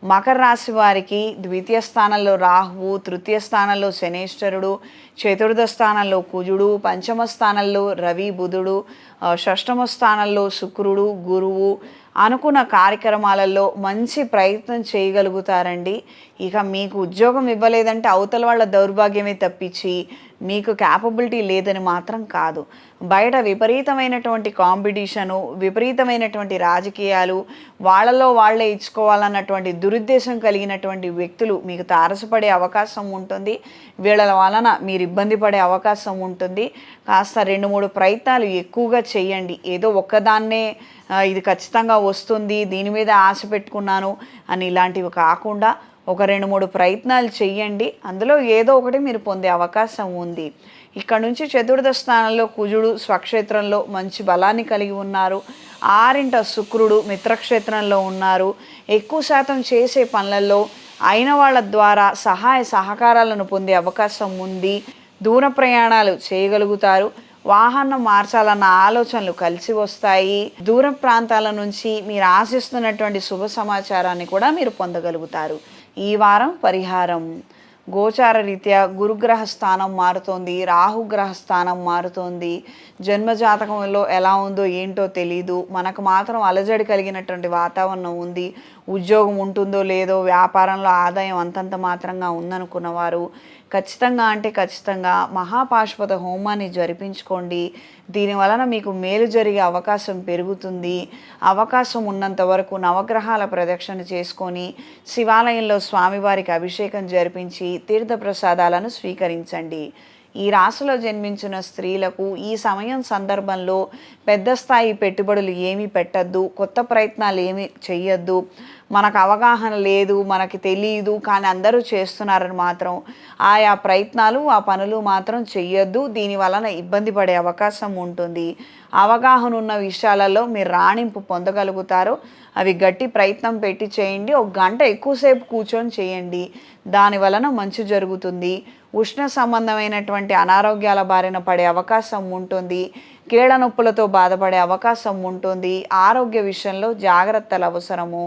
మకర రాశి వారికి ద్వితీయ స్థానంలో రాహువు, తృతీయ స్థానంలో శనేశ్వరుడు, చతుర్థ స్థానంలో కుజుడు, పంచమ స్థానంలో రవి బుధుడు, షష్టమ స్థానంలో శుక్రుడు గురువు. అనుకున్న కార్యక్రమాలలో మంచి ప్రయత్నం చేయగలుగుతారండి. ఇక మీకు ఉద్యోగం ఇవ్వలేదంటే అవతల వాళ్ళ దౌర్భాగ్యమే తప్పించి మీకు క్యాపబిలిటీ లేదని మాత్రం కాదు. బయట విపరీతమైనటువంటి కాంపిటీషను, విపరీతమైనటువంటి రాజకీయాలు, వాళ్ళలో వాళ్ళే ఇచ్చుకోవాలన్నటువంటి దురుద్దేశం కలిగినటువంటి వ్యక్తులు మీకు తారసపడే అవకాశం ఉంటుంది. వీళ్ళ వలన మీరు ఇబ్బంది పడే అవకాశం ఉంటుంది. కాస్త 2-3 ప్రయత్నాలు ఎక్కువగా చేయండి. ఏదో ఒక్కదాన్నే ఇది ఖచ్చితంగా వస్తుంది, దీని మీద ఆశ పెట్టుకున్నాను అని ఇలాంటివి కాకుండా ఒక 2-3 ప్రయత్నాలు చెయ్యండి. అందులో ఏదో ఒకటి మీరు పొందే అవకాశం ఉంది. ఇక్కడ నుంచి చతుర్థ స్థానంలో కుజుడు స్వక్షేత్రంలో మంచి బలాన్ని కలిగి ఉన్నారు. 6ంట శుక్రుడు మిత్రక్షేత్రంలో ఉన్నారు. ఎక్కువ శాతం చేసే పనులలో అయిన వాళ్ళ ద్వారా సహాయ సహకారాలను పొందే అవకాశం ఉంది. దూర ప్రయాణాలు చేయగలుగుతారు. వాహనం మార్చాలన్న ఆలోచనలు కలిసి వస్తాయి. దూర ప్రాంతాల నుంచి మీరు ఆశిస్తున్నటువంటి శుభ సమాచారాన్ని కూడా మీరు పొందగలుగుతారు. ఈ వారం పరిహారం: గోచార రీత్యా గురుగ్రహ స్థానం మారుతోంది, రాహుగ్రహ స్థానం మారుతోంది. జన్మజాతకంలో ఎలా ఉందో ఏంటో తెలీదు. మనకు మాత్రం అలజడి కలిగినటువంటి వాతావరణం ఉంది. ఉద్యోగం ఉంటుందో లేదో, వ్యాపారంలో ఆదాయం అంతంత మాత్రంగా ఉందనుకున్నవారు ఖచ్చితంగా అంటే ఖచ్చితంగా మహాపాశుపత హోమాన్ని జరిపించుకోండి. దీనివలన మీకు మేలు జరిగే అవకాశం పెరుగుతుంది. అవకాశం ఉన్నంత వరకు నవగ్రహాల ప్రదక్షిణ చేసుకొని శివాలయంలో స్వామివారికి అభిషేకం జరిపించి తీర్థప్రసాదాలను స్వీకరించండి. ఈ రాశిలో జన్మించిన స్త్రీలకు ఈ సమయం సందర్భంలో పెద్ద స్థాయి పెట్టుబడులు ఏమీ పెట్టద్దు, కొత్త ప్రయత్నాలు ఏమీ చెయ్యొద్దు. మనకు అవగాహన లేదు, మనకి తెలియదు, కానీ అందరూ చేస్తున్నారని మాత్రం ఆయా ప్రయత్నాలు ఆ పనులు మాత్రం చెయ్యొద్దు. దీనివలన ఇబ్బంది పడే అవకాశం ఉంటుంది. అవగాహన ఉన్న విషయాలలో మీరు రాణింపు పొందగలుగుతారు. అవి గట్టి ప్రయత్నం పెట్టి చేయండి. 1 గంట ఎక్కువసేపు కూర్చొని చేయండి. దాని వలన మంచి జరుగుతుంది. ఉష్ణ సంబంధమైనటువంటి అనారోగ్యాల బారిన పడే అవకాశం ఉంటుంది. కీళ్ళ నొప్పులతో బాధపడే అవకాశం ఉంటుంది. ఆరోగ్య విషయంలో జాగ్రత్తలు అవసరము.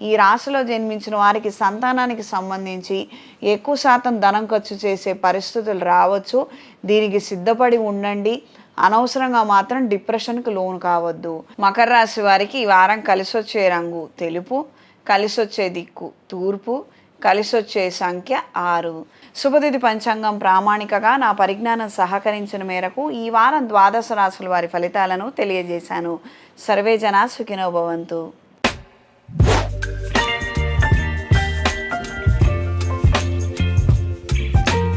ఈ రాశిలో జన్మించిన వారికి సంతానానికి సంబంధించి ఎక్కువ శాతం ధనం ఖర్చు చేసే పరిస్థితులు రావచ్చు. దీనికి సిద్ధపడి ఉండండి. అనవసరంగా మాత్రం డిప్రెషన్కి లోను కావద్దు. మకర రాశి వారికి ఈ వారం కలిసొచ్చే రంగు తెలుపు, కలిసొచ్చే దిక్కు తూర్పు, కలిసొచ్చే సంఖ్య 6. శుభతిథి పంచాంగం ప్రామాణికగా నా పరిజ్ఞానం సహకరించిన మేరకు ఈ వారం 12 రాశుల వారి ఫలితాలను తెలియజేశాను. సర్వే జనా సుఖినో భవంతు.